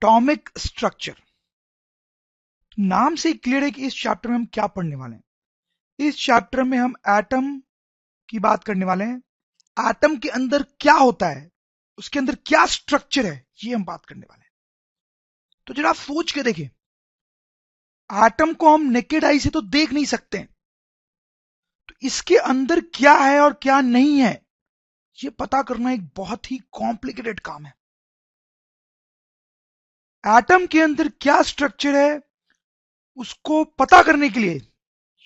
Atomic structure. नाम से clear है कि इस चैप्टर में हम क्या पढ़ने वाले हैं। इस चैप्टर में हम एटम की बात करने वाले हैं। एटम के अंदर क्या होता है, उसके अंदर क्या स्ट्रक्चर है, ये हम बात करने वाले हैं। तो जरा आप सोच के देखें, एटम को हम नेकेड आई से तो देख नहीं सकते हैं, तो इसके अंदर क्या है और क्या नहीं है, ये पता करना एक बहुत ही कॉम्प्लिकेटेड काम है। एटम के अंदर क्या स्ट्रक्चर है, उसको पता करने के लिए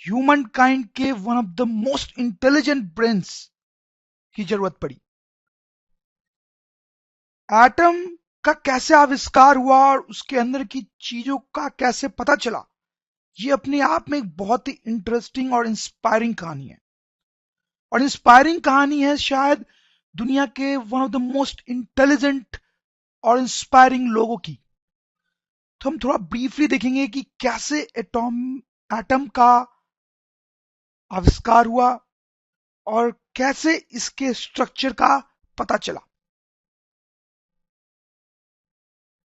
ह्यूमन काइंड के one of the most intelligent brains की जरूरत पड़ी। एटम का कैसे आविष्कार हुआ और उसके अंदर की चीजों का कैसे पता चला, ये अपने आप में एक बहुत ही इंटरेस्टिंग और इंस्पायरिंग कहानी है। और इंस्पायरिंग कहानी है शायद दुनिया के one of the most intelligent और इंस्पायरिंग लोगों की। तो हम थोड़ा ब्रीफली देखेंगे कि कैसे एटम का आविष्कार हुआ और कैसे इसके स्ट्रक्चर का पता चला।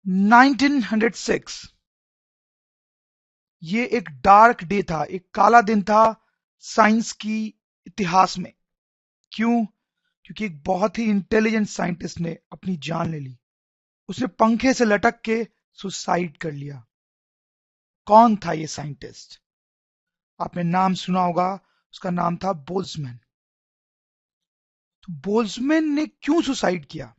1906 ये एक डार्क डे था, एक काला दिन था साइंस की इतिहास में। क्यों? क्योंकि एक बहुत ही इंटेलिजेंट साइंटिस्ट ने अपनी जान ले ली। उसने पंखे से लटक के सुसाइड कर लिया। कौन था ये साइंटिस्ट? आपने नाम सुना होगा, उसका नाम था बोल्ट्जमैन। तो बोल्ट्जमैन ने क्यों सुसाइड किया?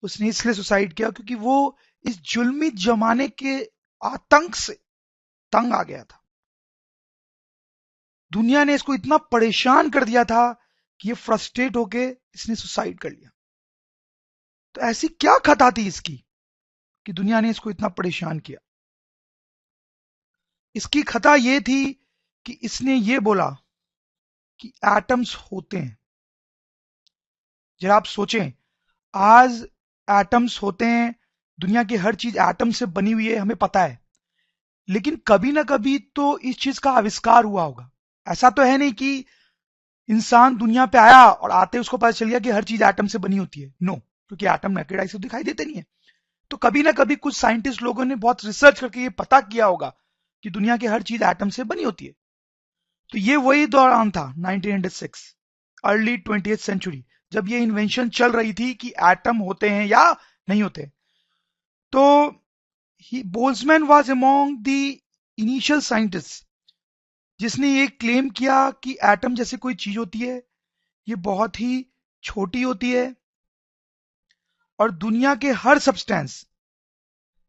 उसने इसलिए सुसाइड किया क्योंकि वो इस जुल्मी जमाने के आतंक से तंग आ गया था। दुनिया ने इसको इतना परेशान कर दिया था कि ये फ्रस्ट्रेट होके इसने सुसाइड कर लिया। तो ऐसी क्या खता थी इसकी कि दुनिया ने इसको इतना परेशान किया? इसकी खता ये थी कि इसने ये बोला कि एटम्स होते हैं। जरा आप सोचें, आज एटम्स होते हैं, दुनिया की हर चीज एटम से बनी हुई है, हमें पता है। लेकिन कभी ना कभी तो इस चीज का आविष्कार हुआ होगा। ऐसा तो है नहीं कि इंसान दुनिया पे आया और आते उसको पता चल गया कि हर चीज एटम से बनी होती है। नो, क्योंकि एटम नेकेड आई से दिखाई देते नहीं है। तो कभी ना कभी कुछ साइंटिस्ट लोगों ने बहुत रिसर्च करके ये पता किया होगा कि दुनिया की हर चीज एटम से बनी होती है। तो ये वही दौरान था 1906, अर्ली 20th सेंचुरी, जब ये इन्वेंशन चल रही थी कि एटम होते हैं या नहीं होते। तो Boltzmann was among the initial scientist जिसने ये क्लेम किया कि एटम जैसे कोई चीज होती है, ये बहुत ही छोटी होती है और दुनिया के हर सब्सटेंस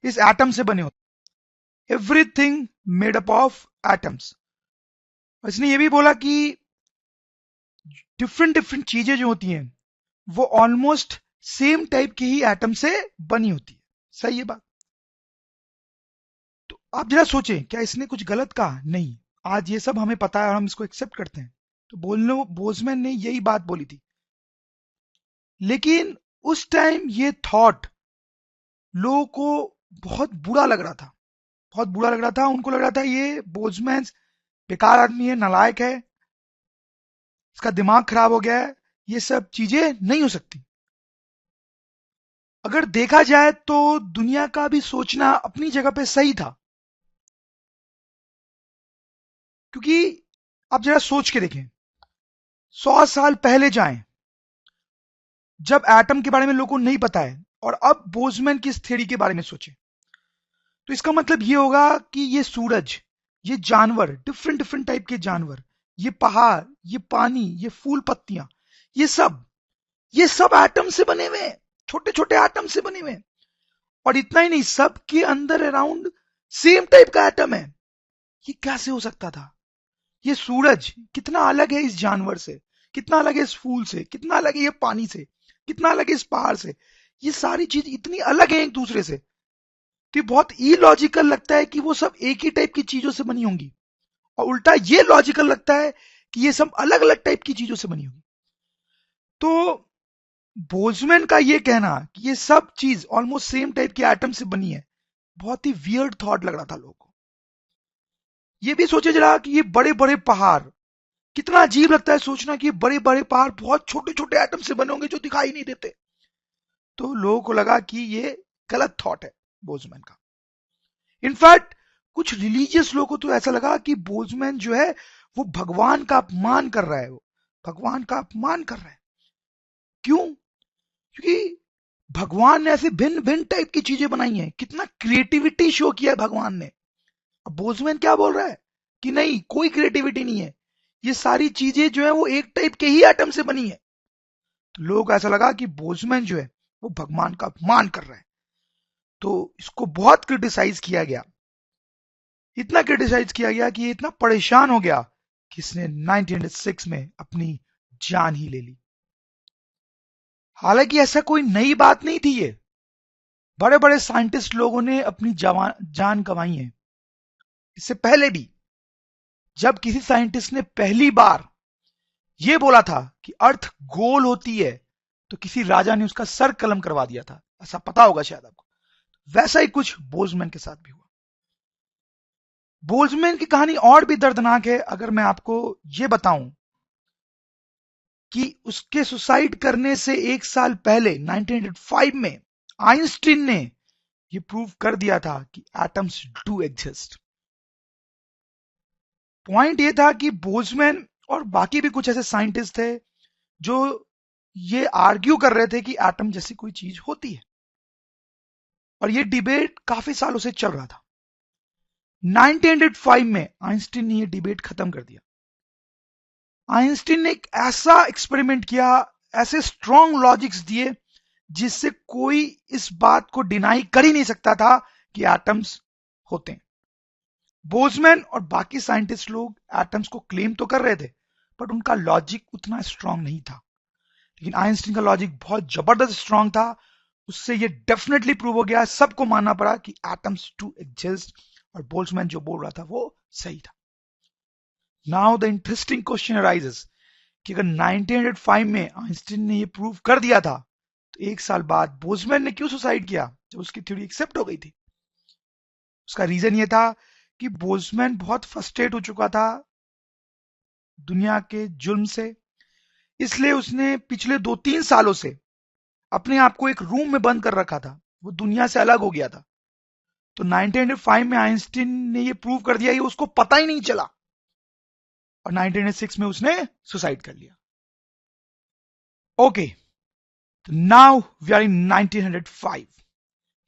इस एटम से बने होते, everything made up of atoms. इसने ये भी बोला कि डिफरेंट डिफरेंट चीजें जो होती हैं वो ऑलमोस्ट सेम टाइप की ही एटम से बनी होती है। सही है बात? तो आप जरा सोचें, क्या इसने कुछ गलत कहा? नहीं, आज ये सब हमें पता है और हम इसको एक्सेप्ट करते हैं। तो बोल्ट्जमैन ने यही बात बोली थी। लेकिन उस टाइम ये थॉट लोगों को बहुत बुरा लग रहा था, बहुत बुरा लग रहा था। उनको लग रहा था ये बोल्ट्जमैन बेकार आदमी है, नालायक है, इसका दिमाग खराब हो गया है, ये सब चीजें नहीं हो सकती। अगर देखा जाए तो दुनिया का भी सोचना अपनी जगह पे सही था। क्योंकि आप जरा सोच के देखें, 100 साल पहले जाएं, जब एटम के बारे में लोगों को नहीं पता है, और अब बोल्ट्जमैन की इस थ्योरी के बारे में सोचें, तो इसका मतलब ये होगा कि ये सूरज, ये जानवर, डिफरेंट डिफरेंट टाइप के जानवर, ये पहाड़, ये पानी, ये फूल पत्तियां, ये सब एटम से बने हुए हैं, छोटे छोटे एटम से बने हुए हैं। और इतना ही नहीं, सबके अंदर अराउंड सेम टाइप का एटम है। ये कैसे हो सकता था? ये सूरज कितना अलग है इस जानवर से, कितना अलग है इस फूल से, कितना अलग है ये पानी से, कितना अलग है इस पहाड़ से। ये सारी चीज इतनी अलग है एक दूसरे से, तो ये बहुत इलॉजिकल लगता है कि वो सब एक ही टाइप की चीजों से बनी होंगी। और उल्टा ये लॉजिकल लगता है कि ये सब अलग अलग टाइप की चीजों से बनी होंगी। तो बोल्ट्जमैन का ये कहना कि ये सब चीज ऑलमोस्ट सेम टाइप के एटम से बनी है, बहुत ही वियर्ड थॉट लग रहा था लोगों को। ये भी सोचे जरा कि ये बड़े बड़े पहाड़, कितना अजीब लगता है सोचना कि ये बड़े बड़े पहाड़ बहुत छोटे छोटे एटम से बने होंगे जो दिखाई नहीं देते। तो लोगों को लगा कि ये गलत थॉट है, बोल्ट्जमैन का। इनफैक्ट कुछ रिलीजियस लोगों को तो ऐसा लगा कि बोल्ट्जमैन जो है वो भगवान का अपमान कर रहा है, वो भगवान का अपमान कर रहा है। क्यों? क्योंकि भगवान ने ऐसे भिन्न भिन्न टाइप की चीजें बनाई हैं, कितना क्रिएटिविटी शो किया है भगवान ने। अब बोल्ट्जमैन क्या बोल रहा है कि नहीं, कोई क्रिएटिविटी नहीं है, ये सारी चीजें जो है वो एक टाइप के ही एटम से बनी है। तो लोग ऐसा लगा कि बोल्ट्जमैन जो है वो भगवान का अपमान कर रहा है, तो इसको बहुत क्रिटिसाइज किया गया। इतना क्रिटिसाइज किया गया कि ये इतना परेशान हो गया कि इसने 1906 में अपनी जान ही ले ली। हालांकि ऐसा कोई नई बात नहीं थी, ये बड़े बड़े साइंटिस्ट लोगों ने अपनी जान गंवाई है इससे पहले भी। जब किसी साइंटिस्ट ने पहली बार यह बोला था कि अर्थ गोल होती है, तो किसी राजा ने उसका सर कलम करवा दिया था, ऐसा पता होगा शायद आपको। वैसा ही कुछ बोल्ट्जमैन के साथ भी हुआ। बोल्ट्जमैन की कहानी और भी दर्दनाक है। अगर मैं आपको यह बताऊं कि उसके सुसाइड करने से एक साल पहले 1905 में आइंस्टीन ने यह प्रूव कर दिया था कि एटम्स डू एग्जिस्ट। पॉइंट यह था कि बोल्ट्जमैन और बाकी भी कुछ ऐसे साइंटिस्ट थे जो ये आर्ग्यू कर रहे थे कि एटम जैसी कोई चीज होती है, और ये डिबेट काफी सालों से चल रहा था। 1905 में आइंस्टीन ने ये डिबेट खत्म कर दिया। आइंस्टीन ने एक ऐसा एक्सपेरिमेंट किया, ऐसे स्ट्रॉन्ग लॉजिक्स दिए जिससे कोई इस बात को डिनाई कर ही नहीं सकता था कि एटम्स होते हैं। बोल्ट्जमैन और बाकी साइंटिस्ट लोग एटम्स को क्लेम तो कर रहे थे, बट उनका लॉजिक उतना स्ट्रॉन्ग नहीं था। लेकिन आइंस्टीन का लॉजिक बहुत जबरदस्त स्ट्रॉन्ग था। उससे ये डेफिनेटली प्रूव हो गया, सबको मानना पड़ा कि एटम्स डू एग्जिस्ट, और बोल्ट्जमैन जो बोल रहा था वो सही था। Now the interesting question arises कि अगर 1905 में आइंस्टीन ने ये प्रूव कर दिया था, तो एक साल बाद बोल्ट्जमैन ने क्यों सुसाइड किया जब उसकी थ्योरी एक्सेप्ट हो गई थी? उसका रीजन ये था कि बोल्ट्जमैन बहुत फ्रस्ट्रेट हो चुका था दुनिया के जुल्म से, इसलिए उसने पिछले 2-3 सालों से अपने आप को एक रूम में बंद कर रखा था, वो दुनिया से अलग हो गया था। तो 1905 में आइंस्टीन ने ये प्रूव कर दिया, ये उसको पता ही नहीं चला, और 1906 में उसने सुसाइड कर लिया। Okay, now we are in 1905.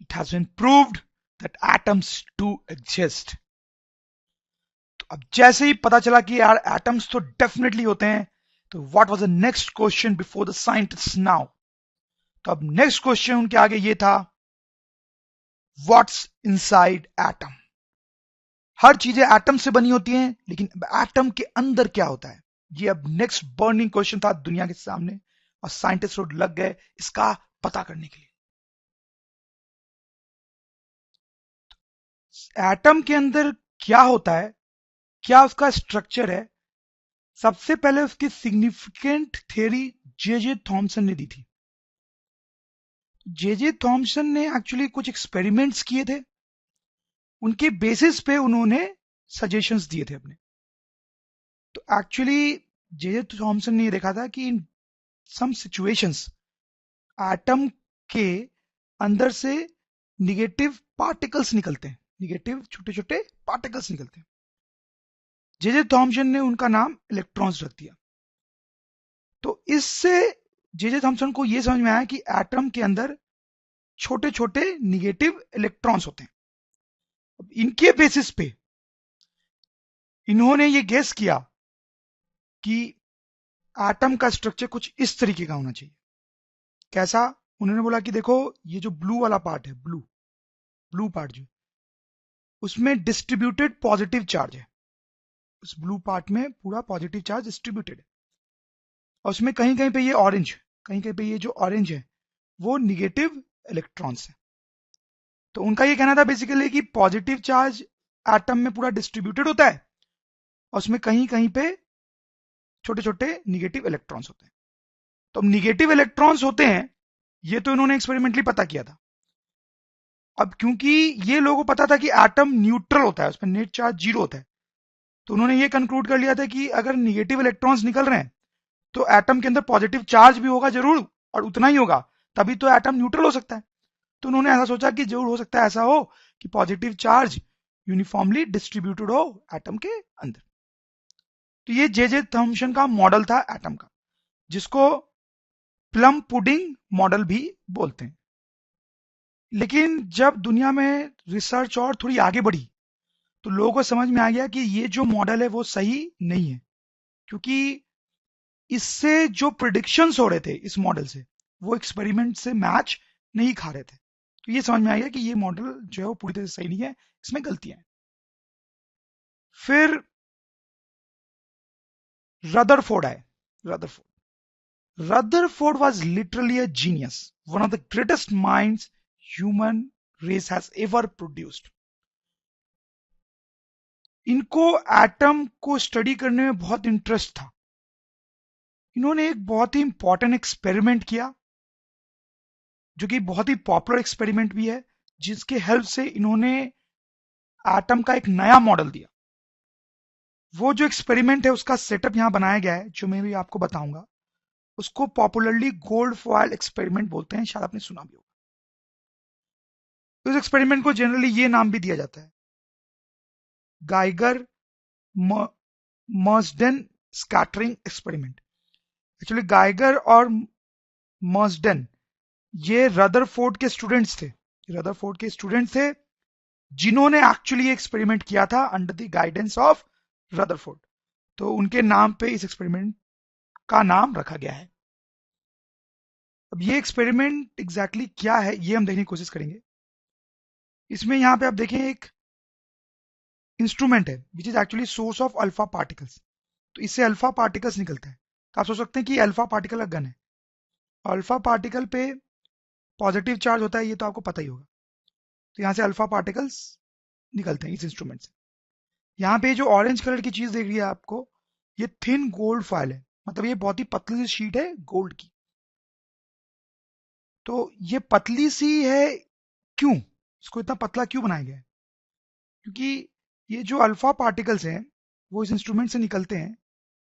It has been proved that atoms do exist. तो अब जैसे ही पता चला कि यार एटम्स तो डेफिनेटली होते हैं, तो what was the next question before the scientist now? तो अब नेक्स्ट क्वेश्चन उनके आगे ये था, व्हाट्स इनसाइड एटम? हर चीजें एटम से बनी होती हैं, लेकिन एटम के अंदर क्या होता है? ये अब नेक्स्ट बर्निंग क्वेश्चन था दुनिया के सामने, और साइंटिस्ट लोग लग गए इसका पता करने के लिए। एटम के अंदर क्या होता है, क्या उसका स्ट्रक्चर है? सबसे पहले उसकी सिग्निफिकेंट थ्योरी जे थॉमसन ने दी थी। जे थॉमसन ने एक्चुअली कुछ एक्सपेरिमेंट्स किए थे, उनके बेसिस पे उन्होंने सजेशंस दिए थे अपने। तो एक्चुअली जे थॉमसन ने ये देखा था कि इन सम सिचुएशंस एटम के अंदर से निगेटिव पार्टिकल्स निकलते हैं, निगेटिव छोटे छोटे पार्टिकल्स निकलते हैं। जे थॉमसन ने उनका नाम इलेक्ट्रॉन्स रख दिया। तो इससे जे थॉमसन को यह समझ में आया कि एटम के अंदर छोटे छोटे निगेटिव इलेक्ट्रॉन्स होते हैं। अब इनके बेसिस पे इन्होंने ये गेस किया कि एटम का स्ट्रक्चर कुछ इस तरीके का होना चाहिए। कैसा? उन्होंने बोला कि देखो, ये जो ब्लू वाला पार्ट है, ब्लू पार्ट जो, उसमें डिस्ट्रीब्यूटेड पॉजिटिव चार्ज है। उस ब्लू पार्ट में पूरा पॉजिटिव चार्ज डिस्ट्रीब्यूटेड है, और उसमें कहीं कहीं पे ये ऑरेंज, कहीं कहीं पे ये जो ऑरेंज है वो निगेटिव इलेक्ट्रॉन्स है। तो उनका ये कहना था बेसिकली कि पॉजिटिव चार्ज एटम में पूरा डिस्ट्रीब्यूटेड होता है, और उसमें कहीं कहीं पे छोटे छोटे निगेटिव इलेक्ट्रॉन्स होते हैं। तो अब निगेटिव इलेक्ट्रॉन्स होते हैं, ये तो इन्होंने एक्सपेरिमेंटली पता किया था। अब क्योंकि ये लोगों को पता था कि एटम न्यूट्रल होता है, उसमें नेट चार्ज 0 होता है, तो उन्होंने ये कंक्लूड कर लिया था कि अगर निगेटिव इलेक्ट्रॉन्स निकल रहे हैं तो एटम के अंदर पॉजिटिव चार्ज भी होगा जरूर, और उतना ही होगा, तभी तो एटम न्यूट्रल हो सकता है। तो उन्होंने ऐसा सोचा कि जरूर हो सकता है ऐसा हो कि पॉजिटिव चार्ज यूनिफॉर्मली डिस्ट्रीब्यूटेड हो एटम के अंदर। तो ये जे थॉम्सन का मॉडल था एटम का, जिसको प्लम पुडिंग मॉडल भी बोलते हैं। लेकिन जब दुनिया में रिसर्च और थोड़ी आगे बढ़ी तो लोगों को समझ में आ गया कि ये जो मॉडल है वो सही नहीं है, क्योंकि इससे जो प्रिडिक्शंस हो रहे थे इस मॉडल से वो एक्सपेरिमेंट से मैच नहीं खा रहे थे। तो ये समझ में आ गया कि ये मॉडल जो है वो पूरी तरह से सही नहीं है, इसमें गलतियां हैं। फिर रदरफोर्ड आए। Rutherford was literally a genius, one of the greatest minds human race has ever produced. इनको एटम को स्टडी करने में बहुत इंटरेस्ट था। इन्होंने एक बहुत ही इंपॉर्टेंट एक्सपेरिमेंट किया, जो कि बहुत ही पॉपुलर एक्सपेरिमेंट भी है, जिसके हेल्प से इन्होंने एटम का एक नया मॉडल दिया। वो जो एक्सपेरिमेंट है उसका सेटअप यहां बनाया गया है, जो मैं भी आपको बताऊंगा। उसको पॉपुलरली गोल्ड फॉयल एक्सपेरिमेंट बोलते हैं, शायद आपने सुना भी होगा। उस एक्सपेरिमेंट को जनरली ये नाम भी दिया जाता है, Geiger Marsden scattering experiment. Actually Geiger और मर्सडेन ये रदरफोर्ड के स्टूडेंट्स थे। जिन्होंने एक्चुअली एक्सपेरिमेंट किया था under the guidance of Rutherford. तो उनके नाम पे इस एक्सपेरिमेंट का नाम रखा गया है। अब ये एक्सपेरिमेंट एग्जैक्टली क्या है ये हम देखने की कोशिश करेंगे। इसमें यहां पे आप देखें एक इंस्ट्रूमेंट है which is actually source of alpha particles. तो इससे अल्फा पार्टिकल्स निकलते हैं। तो आप सोच सकते हैं कि अल्फा पार्टिकल का गन है। अल्फा पार्टिकल पे पॉजिटिव चार्ज होता है, ये तो आपको पता ही होगा। तो यहां से अल्फा पार्टिकल्स निकलते हैं इस इंस्ट्रूमेंट से। यहाँ पे जो ऑरेंज कलर की चीज देख रही है आपको, ये थिन गोल्ड फाइल है, मतलब ये बहुत ही पतली सी शीट है गोल्ड की। तो ये पतली सी है क्यों, इसको इतना पतला क्यों बनाया गया है? क्योंकि ये जो अल्फा पार्टिकल्स हैं वो इस इंस्ट्रूमेंट से निकलते हैं,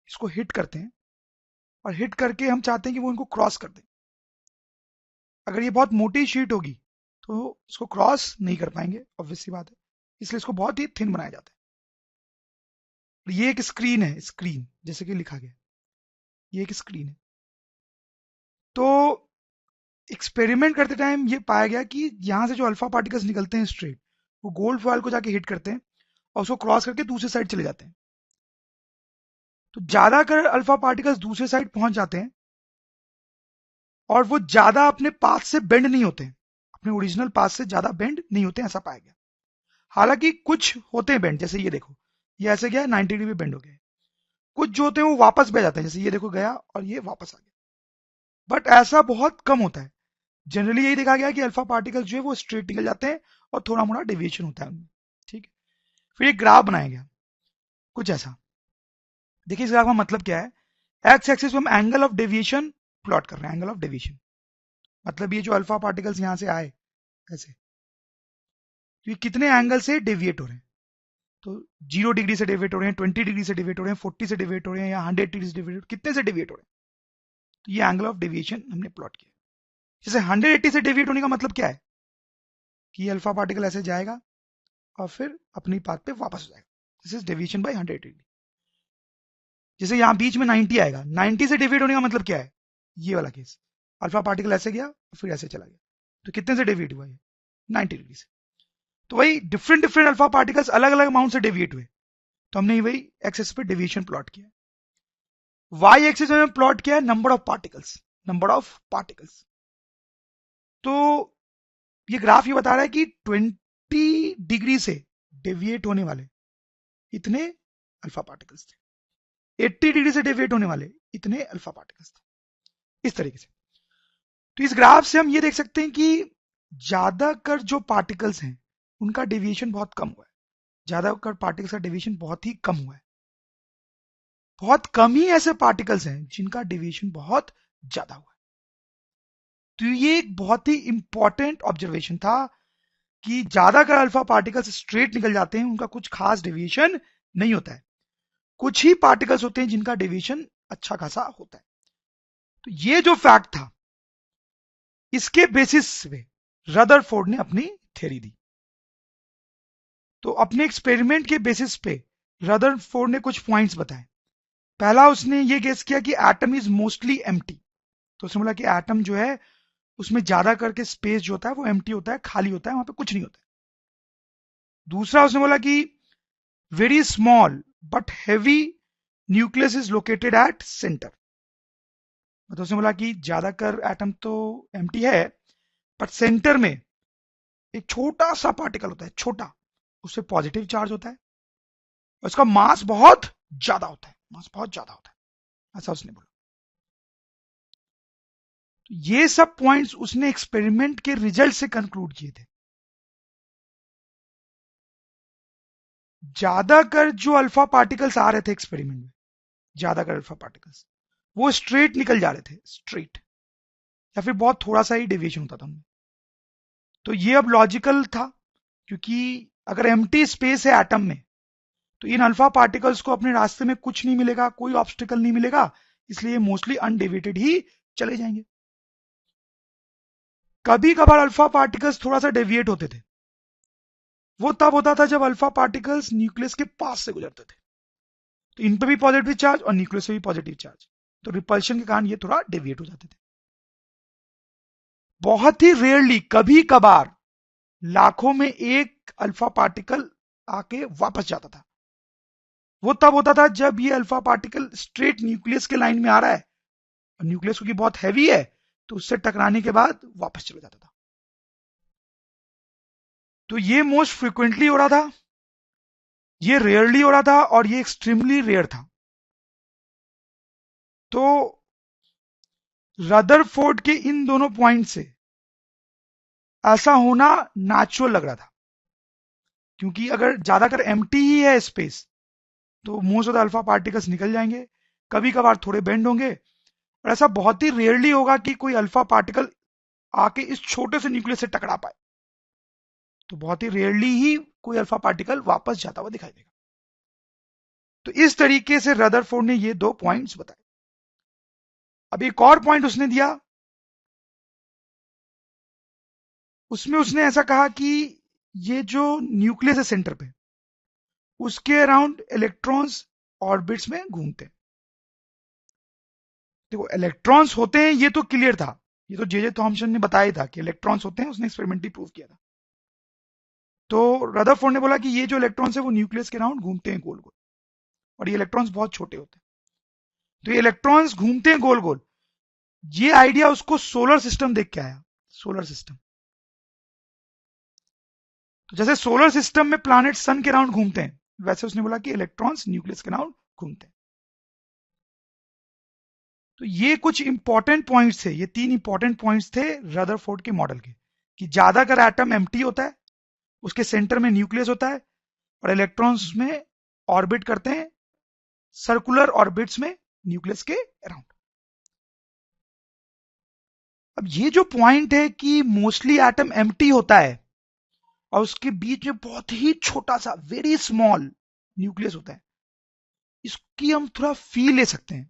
इसको हिट करते हैं, और हिट करके हम चाहते हैं कि वो इनको क्रॉस कर दें। अगर ये बहुत मोटी शीट होगी तो इसको क्रॉस नहीं कर पाएंगे, ऑब्वियस सी बात है। इसलिए इसको बहुत ही थिन बनाया जाता है। ये एक स्क्रीन है, स्क्रीन जैसे कि लिखा गया, ये एक स्क्रीन है। तो एक्सपेरिमेंट करते टाइम ये पाया गया कि यहां से जो अल्फा पार्टिकल्स निकलते हैं स्ट्रेट, वो गोल्ड फॉयल को जाके हिट करते हैं और उसको क्रॉस करके दूसरी साइड चले जाते हैं। तो ज्यादा कर अल्फा पार्टिकल्स दूसरे साइड पहुंच जाते हैं और वो ज्यादा अपने पाथ से बेंड नहीं होते हैं, अपने ओरिजिनल पाथ से ज्यादा बेंड नहीं होते हैं, ऐसा पाया गया। हालांकि कुछ होते हैं बेंड, जैसे ये देखो, ये ऐसे गया 90 डिग्री बेंड हो गया। कुछ जो होते हैं वो वापस बह जाते हैं, जैसे ये देखो गया और ये वापस आ गया। बट ऐसा बहुत कम होता है। जनरली यही देखा गया कि अल्फा पार्टिकल्स जो है वो स्ट्रेट निकल जाते हैं और थोड़ा मोड़ा डेविएशन होता है उनमें। ठीक है, फिर एक ग्राफ बनाया गया कुछ ऐसा। देखिए इस ग्राफ का मतलब क्या है। एक्स एक्सिस पे हम एंगल ऑफ डेविएशन प्लॉट कर रहे हैं, एंगल ऑफ डेविएशन मतलब ये जो अल्फा पार्टिकल्स यहां से आए ऐसे, तो ये कितने एंगल से डेविएट हो रहे हैं। तो 0 डिग्री से डेविएट हो रहे हैं, 20 डिग्री से डेविएट हो रहे हैं, 40 से डेविएट हो रहे हैं, या 100 डिग्री से डेविएट, कितने से डेविएट हो रहे हैं। तो ये एंगल ऑफ डेविएशन हमने प्लॉट किया। जैसे 180 से डेविएट होने का मतलब क्या है कि ये अल्फा पार्टिकल ऐसे जाएगा और फिर अपनी पाथ पे वापस हो जाएगा। This is deviation by 100 degree. जैसे यहां बीच में 90 आएगा, 90 से डेविएट होने का मतलब क्या है, ये वाला केस, अल्फा पार्टिकल ऐसे गया फिर ऐसे चला गया, तो कितने से डेविएट हुआ ये, 90 डिग्री से। तो वही डिफरेंट डिफरेंट अल्फा पार्टिकल्स अलग अलग अमाउंट से डेविएट हुए, तो हमने वही एक्सेस पे डेविएशन प्लॉट किया। वाई एक्सिस में प्लॉट किया है नंबर ऑफ पार्टिकल्स। तो ये ग्राफ ये बता रहा है कि 20 डिग्री से डेविएट होने वाले इतने अल्फा पार्टिकल्स थे, 80 डिग्री से डेविएट होने वाले इतने अल्फा पार्टिकल्स थे, इस तरीके से। तो इस ग्राफ से हम ये देख सकते हैं कि ज्यादातर जो पार्टिकल्स हैं उनका डेविएशन बहुत कम हुआ है, ज्यादातर पार्टिकल्स का डेविएशन बहुत ही कम हुआ है। बहुत कम ही ऐसे पार्टिकल्स हैं जिनका डेविएशन बहुत ज्यादा हुआ है। तो ये एक बहुत ही इंपॉर्टेंट ऑब्जर्वेशन था कि ज्यादातर अल्फा पार्टिकल्स स्ट्रेट निकल जाते हैं, उनका कुछ खास डेविएशन नहीं होता है। कुछ ही पार्टिकल्स होते हैं जिनका डेविएशन अच्छा खासा होता है। तो ये जो फैक्ट था, इसके बेसिस पे रदरफोर्ड ने अपनी थ्योरी दी। तो अपने एक्सपेरिमेंट के बेसिस पे रदरफोर्ड ने कुछ पॉइंट्स बताए। पहला, उसने ये गेस किया कि एटम इज मोस्टली एम्प्टी। तो उसने बोला कि एटम जो है उसमें ज्यादा करके स्पेस जो होता है वो एम्प्टी होता है, खाली होता है, वहां पे कुछ नहीं होता है। दूसरा, उसने बोला कि very small but heavy nucleus is located at centre. मतलब उसने बोला कि ज्यादातर एटम तो एम्प्टी है, बट सेंटर में एक छोटा सा पार्टिकल होता है, छोटा, उससे पॉजिटिव चार्ज होता है और उसका मास बहुत ज्यादा होता है, मास बहुत ज्यादा होता है, ऐसा उसने बोला। तो ये सब पॉइंट्स उसने एक्सपेरिमेंट के रिजल्ट से कंक्लूड किए थे। ज्यादातर जो अल्फा पार्टिकल्स आ रहे थे एक्सपेरिमेंट में, ज्यादातर अल्फा पार्टिकल्स वो स्ट्रेट निकल जा रहे थे, स्ट्रेट, या फिर बहुत थोड़ा सा ही डेविएशन होता था उनमें। तो ये अब लॉजिकल था, क्योंकि अगर एम्प्टी स्पेस है एटम में तो इन अल्फा पार्टिकल्स को अपने रास्ते में कुछ नहीं मिलेगा, कोई ऑब्स्टिकल नहीं मिलेगा, इसलिए मोस्टली अनडेविएटेड ही चले जाएंगे। कभी कभार अल्फा पार्टिकल्स थोड़ा सा डेविएट होते थे, वो तब होता था जब अल्फा पार्टिकल्स न्यूक्लियस के पास से गुजरते थे, तो इन पे भी पॉजिटिव चार्ज और न्यूक्लियस पे भी पॉजिटिव चार्ज, तो रिपल्शन के कारण ये थोड़ा डेविएट हो जाते थे। बहुत ही रेयरली, कभी कभार, लाखों में एक अल्फा पार्टिकल आके वापस जाता था। वो तब होता था जब ये अल्फा पार्टिकल स्ट्रेट न्यूक्लियस के लाइन में आ रहा है और न्यूक्लियस क्योंकि बहुत हैवी है तो उससे टकराने के बाद वापस चला जाता था। तो ये मोस्ट फ्रिक्वेंटली हो रहा था, ये रेयरली हो रहा था और ये एक्सट्रीमली रेयर था। तो रदरफोर्ड के इन दोनों पॉइंट से ऐसा होना नेचुरल लग रहा था, क्योंकि अगर ज्यादातर एम्प्टी ही है स्पेस तो most of the alpha particles निकल जाएंगे, कभी कभार थोड़े बेंड होंगे, और ऐसा बहुत ही रेयरली होगा कि कोई अल्फा पार्टिकल आके इस छोटे से न्यूक्लियस से टकरा पाए। तो बहुत ही रेयरली ही कोई अल्फा पार्टिकल वापस जाता हुआ दिखाई देगा। तो इस तरीके से रदरफोर्ड ने ये दो पॉइंट्स बताए। अब एक और पॉइंट उसने दिया, उसमें उसने ऐसा कहा कि ये जो न्यूक्लियस है सेंटर पे, उसके अराउंड इलेक्ट्रॉन्स ऑर्बिट्स में घूमते हैं। देखो, इलेक्ट्रॉन्स होते हैं ये तो क्लियर था, ये तो जे थॉमसन ने बताया था कि इलेक्ट्रॉन्स होते हैं, उसने एक्सपेरिमेंटली प्रूव किया था। तो रदरफोर्ड ने बोला कि ये जो इलेक्ट्रॉन्स है वो न्यूक्लियस के अराउंड घूमते हैं गोल गोल, और ये इलेक्ट्रॉन्स बहुत छोटे होते हैं। तो ये इलेक्ट्रॉन्स घूमते हैं गोल गोल, ये आइडिया उसको सोलर सिस्टम देख के आया। सोलर सिस्टम, तो जैसे सोलर सिस्टम में प्लैनेट सन के अराउंड घूमते हैं, वैसे उसने बोला कि इलेक्ट्रॉन्स न्यूक्लियस के अराउंड घूमते हैं। तो ये कुछ इंपॉर्टेंट पॉइंट्स थे, ये तीन इंपॉर्टेंट पॉइंट्स थे रदरफोर्ड के मॉडल के, कि ज्यादातर एटम एम्प्टी होता है, उसके सेंटर में न्यूक्लियस होता है और इलेक्ट्रॉन्स में ऑर्बिट करते हैं सर्कुलर ऑर्बिट्स में न्यूक्लियस के अराउंड। अब ये जो पॉइंट है कि मोस्टली एटम एम्प्टी होता है और उसके बीच में बहुत ही छोटा सा वेरी स्मॉल न्यूक्लियस होता है, इसकी हम थोड़ा फील ले सकते हैं।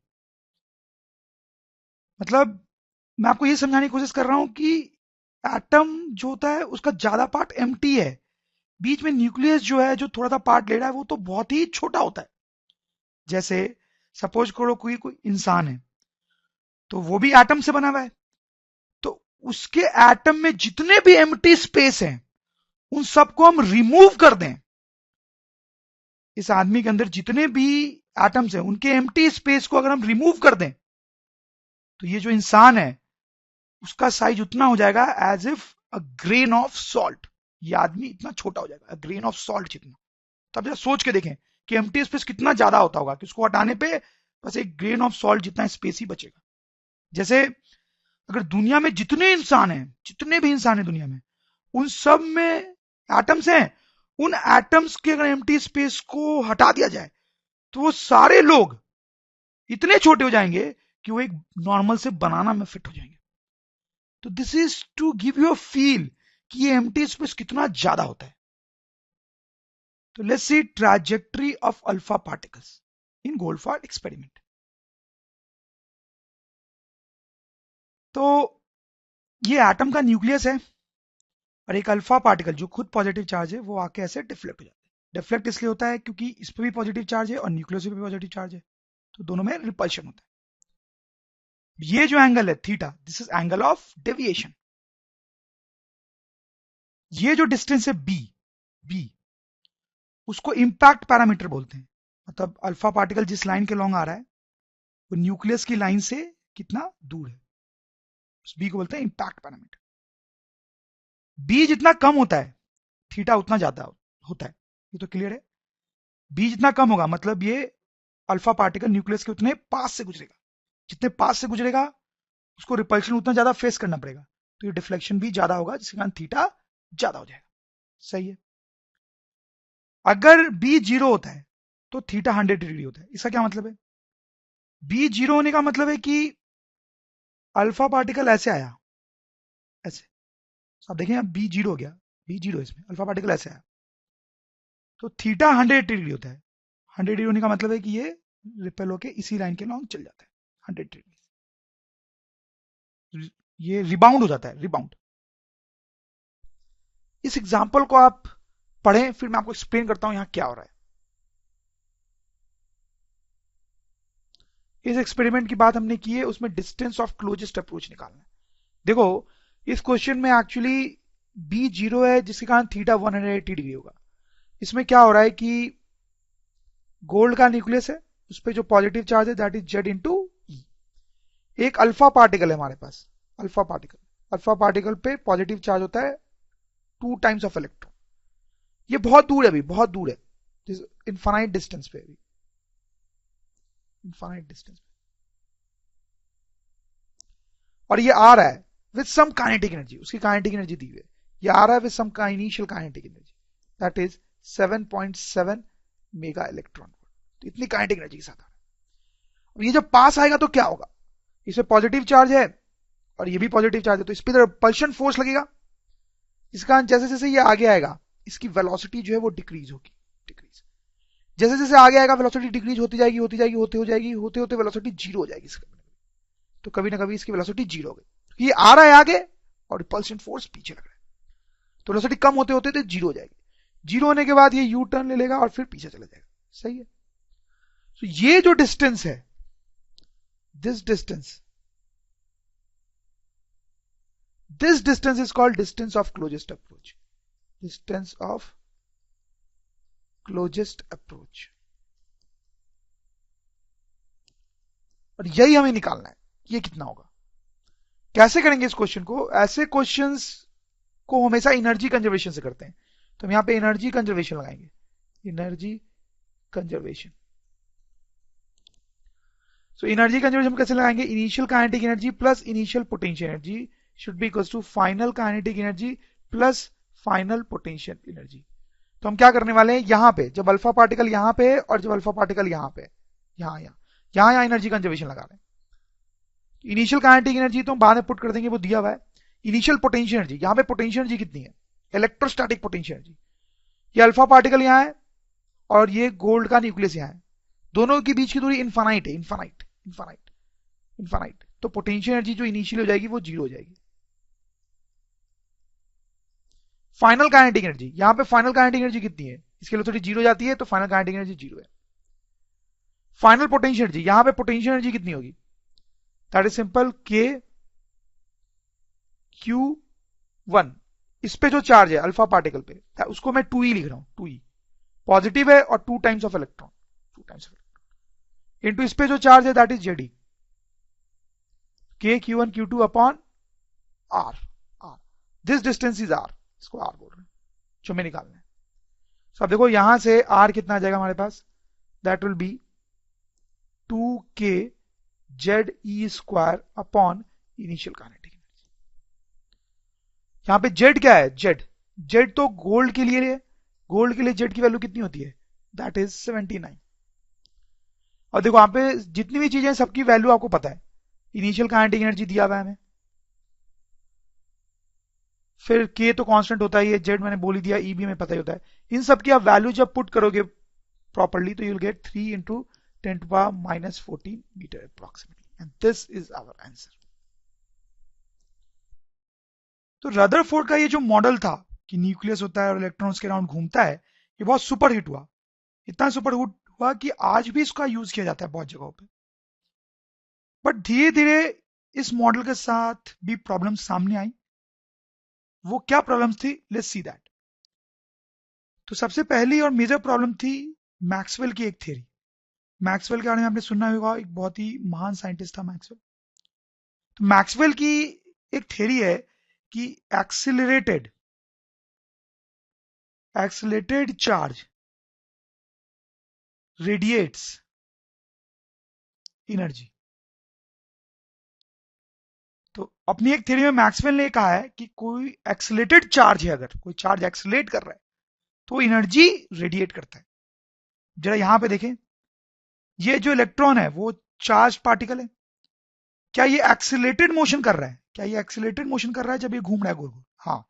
मतलब मैं आपको ये समझाने की कोशिश कर रहा हूं कि एटम जो होता है उसका ज्यादा पार्ट एम्प्टी है, बीच में न्यूक्लियस जो है जो थोड़ा सा पार्ट ले रहा है वो तो बहुत ही छोटा होता है। जैसे सपोज करो कोई कोई इंसान है, तो वो भी एटम से बना हुआ है, तो उसके एटम में जितने भी एम्प्टी स्पेस हैं उन सबको हम रिमूव कर दें, इस आदमी के अंदर जितने भी एटम्स हैं उनके एम्प्टी स्पेस को अगर हम रिमूव कर दें, तो ये जो इंसान है उसका साइज उतना हो जाएगा as if a grain of salt. ये आदमी इतना छोटा हो जाएगा, ग्रेन ऑफ सॉल्ट जितना। तब जरा सोच के देखें कि एम्प्टी स्पेस कितना ज्यादा होता होगा, कि उसको हटाने पे बस एक ग्रेन ऑफ सॉल्ट जितना स्पेस ही बचेगा। जैसे अगर दुनिया में जितने इंसान हैं, जितने भी इंसान हैं दुनिया में, उन सब में एटम्स हैं, उन एटम्स के अगर एम्प्टी स्पेस को हटा दिया जाए तो वो सारे लोग इतने छोटे हो जाएंगे कि वो एक नॉर्मल से बनाना में फिट हो जाएंगे। तो this is to give you a feel कि ये एम्प्टी स्पेस कितना ज्यादा होता है। तो let's see trajectory of alpha particles in gold foil experiment. तो ये एटम का न्यूक्लियस है, और एक अल्फा पार्टिकल जो खुद पॉजिटिव चार्ज है वो आके ऐसे डिफ्लेक्ट हो जाता है। डिफ्लेक्ट इसलिए होता है क्योंकि इस पर भी पॉजिटिव चार्ज है और न्यूक्लियस पे भी पॉजिटिव चार्ज है, तो दोनों में रिपल्शन होता है। ये जो एंगल है theta, this is angle of deviation. ये जो डिस्टेंस है बी, बी उसको इंपैक्ट पैरामीटर बोलते हैं। मतलब अल्फा पार्टिकल जिस लाइन के लॉन्ग आ रहा है वो न्यूक्लियस की लाइन से कितना दूर है, उस बी को बोलते हैं इंपैक्ट पैरामीटर। बी जितना कम होता है थीटा उतना ज्यादा होता है, ये तो क्लियर है। बी जितना कम होगा मतलब ये अल्फा पार्टिकल न्यूक्लियस के उतने पास से गुजरेगा, जितने पास से गुजरेगा उसको रिपल्शन उतना ज्यादा फेस करना पड़ेगा, तो ये डिफ्लेक्शन भी ज्यादा होगा जिसके कारण थीटा ज्यादा हो जाएगा। सही है। अगर बी जीरो होता है तो थीटा 100 डिग्री होता है। इसका क्या मतलब है? बी जीरो होने का मतलब है कि अल्फा पार्टिकल ऐसे आया, ऐसे। तो आप देखें बी जीरो हो गया, बी जीरो इसमें अल्फा पार्टिकल ऐसे आया तो थीटा 100 डिग्री होता है। 100 डिग्री होने का मतलब है कि ये रिपेल होके इसी लाइन के लॉन्ग चल जाता है 100 डिग्री। ये रिबाउंड हो जाता है, रिबाउंड। इस एग्जांपल को आप पढ़ें, फिर मैं आपको एक्सप्लेन करता हूं यहां क्या हो रहा है। इस एक्सपेरिमेंट की बात हमने की है, उसमें डिस्टेंस ऑफ क्लोजेस्ट अप्रोच निकालना है। देखो इस क्वेश्चन में एक्चुअली बी जीरो है जिसके कारण थीटा 180 डिग्री होगा। इसमें क्या हो रहा है कि गोल्ड का न्यूक्लियस है, उस पर जो पॉजिटिव चार्ज है दैट इज जेड इंटू ई। एक अल्फा पार्टिकल है हमारे पास, अल्फा पार्टिकल। अल्फा पार्टिकल पे पॉजिटिव चार्ज होता है 2 टाइम्स ऑफ इलेक्ट्रॉन। ये बहुत दूर है अभी, बहुत दूर है, इनफाइनाइट डिस्टेंस पे, अभी इनफाइनाइट डिस्टेंस पे। और ये आ रहा है विद सम काइनेटिक एनर्जी, उसकी काइनेटिक एनर्जी दी हुई है। ये आ रहा है with some initial kinetic energy that is 7.7 mega electron volt. तो इतनी काइनेटिक एनर्जी के साथ आ रहा है। ये जब पास आएगा तो क्या होगा? इसमें पॉजिटिव चार्ज है और ये भी पॉजिटिव चार्ज है, तो इस पर रिपल्शन फोर्स लगेगा। इस कारण जैसे जैसे ये आगे आएगा इसकी वेलोसिटी जो है वो डिक्रीज होगी, डिक्रीज। जैसे जैसे आगे आएगा वेलोसिटी डिक्रीज होती जाएगी, होती जाएगी, होते हो जाएगी, होते होते वेलोसिटी जीरो हो जाएगी। तो कभी ना कभी इसकी वेलोसिटी जीरो हो गई, ये आ रहा है आगे और रिपल्शन फोर्स पीछे लग रहा है, तो वेलोसिटी कम होते होते तो जीरो हो जाएगी। जीरो होने के बाद ये यू टर्न ले लेगा और फिर पीछे चला जाएगा। सही है। तो ये जो डिस्टेंस है, this distance is called distance of closest approach, distance of closest approach. और यही हमें निकालना है, ये कितना होगा। कैसे करेंगे इस क्वेश्चन को? ऐसे क्वेश्चंस को हमेशा एनर्जी कंजर्वेशन से करते हैं, तो हम यहां पे एनर्जी कंजर्वेशन लगाएंगे, energy conservation. So energy conservation कैसे लगाएंगे? Initial kinetic energy plus initial potential energy should be equal to final kinetic energy plus final potential energy. तो हम क्या करने वाले हैं, यहां पे जब अल्फा पार्टिकल यहां पे है और जब अल्फा पार्टिकल यहां पे है, यहां एनर्जी कंजर्वेशन लगा रहे हैं। इनिशियल काइनेटिक एनर्जी तो हम बाद में पुट कर देंगे, वो दिया हुआ है। इनिशियल पोटेंशियल एनर्जी, यहां पे पोटेंशियल एनर्जी कितनी है? Electrostatic potential energy. ये अल्फा पार्टिकल यहां है और ये गोल्ड का न्यूक्लियस यहां है, दोनों के बीच की दूरी इनफाइनाइट है, इनफाइनाइट इनफाइनाइट इनफाइनाइट। तो पोटेंशियल एनर्जी जो इनिशियल हो जाएगी वो जीरो हो जाएगी। फाइनल काइनेटिक एनर्जी, यहां पे फाइनल काइनेटिक एनर्जी कितनी है? इसके लिए थोड़ी जीरो जाती है तो फाइनल काइनेटिक एनर्जी जीरो है। फाइनल पोटेंशियल एनर्जी, यहां पे पोटेंशियल एनर्जी कितनी होगी? दैट इज सिंपल, के क्यू वन। इस पे जो चार्ज है अल्फा पार्टिकल पे उसको मैं 2e लिख रहा हूं, 2e पॉजिटिव है और 2 times of electron, 2 times of electron into इस पे जो चार्ज है दैट इज जेडी, K q one q two upon r. R, this distance is r, इसको आर बोल रहे हैं जो हमें निकालना है। तो अब देखो यहां से आर कितना आ जाएगा हमारे पास, that will be 2k Z e square upon initial kinetic energy. यहां पे जेड क्या है? जेड, जेड तो गोल्ड के लिए है, गोल्ड के लिए जेड की वैल्यू कितनी होती है? That is 79। और देखो यहां पे जितनी भी चीजें सबकी वैल्यू आपको पता है, इनिशियल काइनेटिक एनर्जी दिया हुआ है हमें, फिर के तो कांस्टेंट होता ही है, जेड मैंने बोल ही दिया, ई भी हमें पता ही होता है। इन सब की आप वैल्यू जब पुट करोगे प्रॉपर्ली तो you'll get 3 into 10 to the power minus 14 meter approximately, and this is our answer. तो रदरफोर्ड का ये जो मॉडल था कि न्यूक्लियस होता है और इलेक्ट्रॉन उसके अराउंड घूमता है, ये बहुत सुपर हिट हुआ। इतना सुपर हिट हुआ कि आज भी इसका यूज किया जाता है बहुत जगहों पे। बट धीरे धीरे इस मॉडल के साथ भी प्रॉब्लम सामने आई। वो क्या प्रॉब्लम्स थी, लेट्स सी दैट। तो सबसे पहली और मेजर प्रॉब्लम थी मैक्सवेल की एक थ्योरी। मैक्सवेल के बारे में आपने सुना होगा, एक बहुत ही महान साइंटिस्ट था मैक्सवेल। तो मैक्सवेल की एक थ्योरी है कि एक्सिलेटेड चार्ज रेडिएट्स एनर्जी। तो अपनी एक थ्योरी में मैक्सवेल ने कहा है कि कोई एक्सिलेटेड चार्ज है, अगर कोई चार्ज एक्सिलेट कर रहा है तो एनर्जी रेडिएट करता है। जरा यहां पे देखें, ये जो इलेक्ट्रॉन है वो चार्ज पार्टिकल है। क्या ये एक्सिलेटेड मोशन कर रहा है? क्या ये एक्सिलेटेड मोशन कर रहा है जब ये घूम रहा है गोल गोल? हाँ।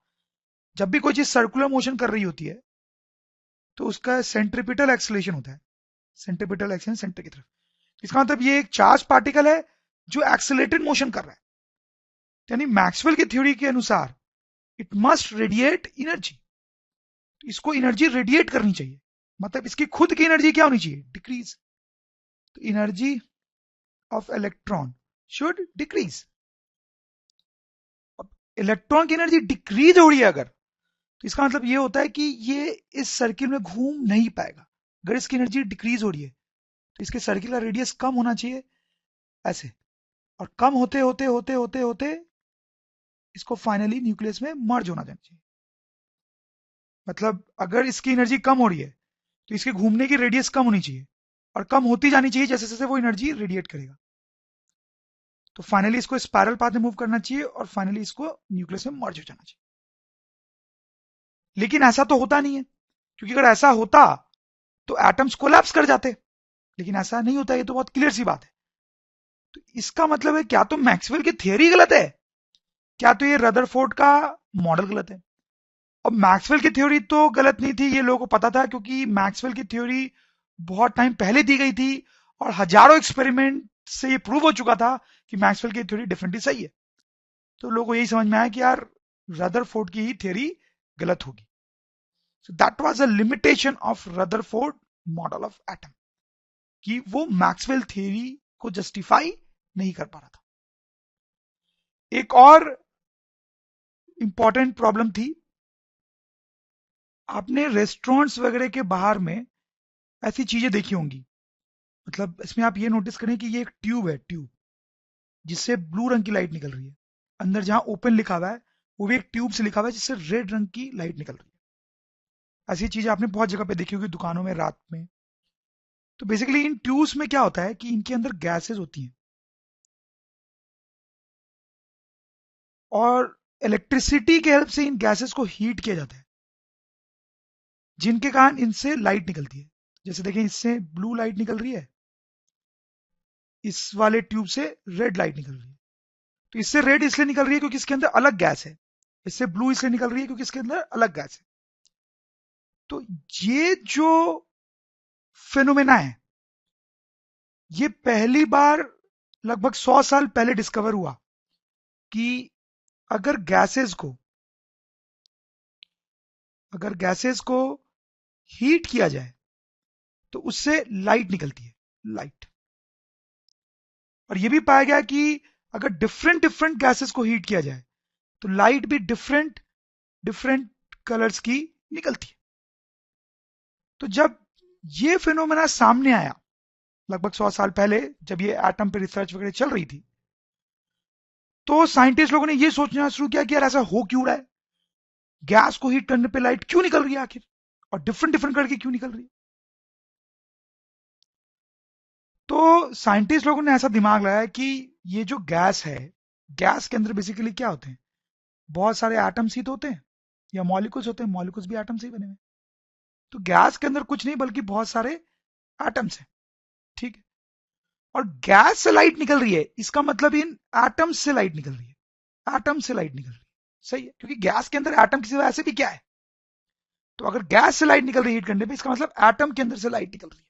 जब भी कोई चीज सर्कुलर मोशन कर रही होती है तो उसका सेंट्रीपिटल एक्सिलेशन होता है। सेंट्रीपिटल एक्सिलेशन सेंटर की तरफ। इसका मतलब ये एक चार्ज पार्टिकल है जो एक्सिलेटेड मोशन कर रहा है। यानी मैक्सवेल की थ्योरी के अनुसार इट मस्ट रेडिएट एनर्जी। तो इसको एनर्जी रेडिएट करनी चाहिए, मतलब इसकी खुद की एनर्जी क्या होनी चाहिए? डिक्रीज। तो energy of electron should decrease. अब इलेक्ट्रॉन की एनर्जी डिक्रीज हो रही है अगर, तो इसका मतलब ये होता है कि ये इस सर्किल में घूम नहीं पाएगा। अगर इसकी एनर्जी डिक्रीज हो रही है तो इसके सर्किल का रेडियस कम होना चाहिए, ऐसे। और कम होते होते होते होते होते इसको फाइनली न्यूक्लियस में मर्ज होना चाहिए। मतलब अगर इसकी एनर्जी कम हो रही है तो इसके घूमने की रेडियस कम होनी चाहिए, और कम होती जानी चाहिए जैसे जैसे वो एनर्जी रेडिएट करेगा। तो फाइनली इसको स्पाइरल पाथ में मूव करना चाहिए और फाइनली इसको न्यूक्लियस में मर्ज हो जाना चाहिए। लेकिन ऐसा तो होता नहीं है, क्योंकि अगर ऐसा होता तो एटम्स कोलैप्स कर जाते। लेकिन ऐसा नहीं होता, ये तो बहुत क्लियर सी बात है। तो इसका मतलब है क्या तो मैक्सवेल की थियरी गलत है, क्या तो ये रदरफोर्ड का मॉडल गलत है। अब मैक्सवेल की थ्योरी तो गलत नहीं थी, ये लोगों को पता था, क्योंकि मैक्सवेल की थ्योरी बहुत टाइम पहले दी गई थी और हजारों एक्सपेरिमेंट से ये प्रूव हो चुका था कि मैक्सवेल की थ्योरी डेफिनेटली सही है। तो लोगों को यही समझ में आया कि यार रदरफोर्ड की ही थ्योरी गलत होगी। So that was a limitation of Rutherford model of atom, कि वो मैक्सवेल थ्योरी को जस्टिफाई नहीं कर पा रहा था। एक और इंपॉर्टेंट प्रॉब्लम थी, आपने रेस्टोरेंट्स वगैरह के बाहर में ऐसी चीजें देखी होंगी। मतलब इसमें आप ये नोटिस करें कि ये एक ट्यूब है, ट्यूब जिससे ब्लू रंग की लाइट निकल रही है। अंदर जहां ओपन लिखा हुआ है वो भी एक ट्यूब से लिखा हुआ है जिससे रेड रंग की लाइट निकल रही है। ऐसी चीजें आपने बहुत जगह पे देखी होगी, दुकानों में, रात में। तो बेसिकली इन ट्यूब्स में क्या होता है कि इनके अंदर गैसेस होती हैं और इलेक्ट्रिसिटी के हेल्प से इन गैसेस को हीट किया जाता है, जिनके कारण इनसे लाइट निकलती है। जैसे देखें, इससे ब्लू लाइट निकल रही है, इस वाले ट्यूब से रेड लाइट निकल रही है। तो इससे रेड इसलिए निकल रही है क्योंकि इसके अंदर अलग गैस है, इससे ब्लू इसलिए निकल रही है क्योंकि इसके अंदर अलग गैस है। तो ये जो फेनोमेना है ये पहली बार लगभग 100 साल पहले डिस्कवर हुआ कि अगर गैसेस को हीट किया जाए तो उससे लाइट निकलती है, लाइट। और यह भी पाया गया कि अगर डिफरेंट डिफरेंट गैसेस को हीट किया जाए तो लाइट भी डिफरेंट डिफरेंट कलर्स की निकलती है। तो जब ये फिनोमेना सामने आया लगभग 100 साल पहले, जब ये एटम पे रिसर्च वगैरह चल रही थी, तो साइंटिस्ट लोगों ने ये सोचना शुरू किया कि यार ऐसा हो क्यों रहा है, गैस को हीट करने पे लाइट क्यों निकल रही है आखिर, और डिफरेंट डिफरेंट कलर की क्यों निकल रही है। तो साइंटिस्ट लोगों ने ऐसा दिमाग लगाया कि ये जो गैस है, गैस के अंदर बेसिकली क्या होते हैं, बहुत सारे एटम्स ही तो होते हैं, या मॉलिक्यूल्स होते हैं, मॉलिक्यूल्स भी एटम से ही बने हुए। तो गैस के अंदर कुछ नहीं बल्कि बहुत सारे एटम्स हैं, ठीक है। और गैस से लाइट निकल रही है, इसका मतलब इन एटम्स से लाइट निकल रही है, एटम से लाइट निकल रही है, सही है, क्योंकि गैस के अंदर एटम की सिवा ऐसे भी क्या है। तो अगर गैस से लाइट निकल रही है हीट करने पे, इसका मतलब एटम के अंदर से लाइट निकल रही है।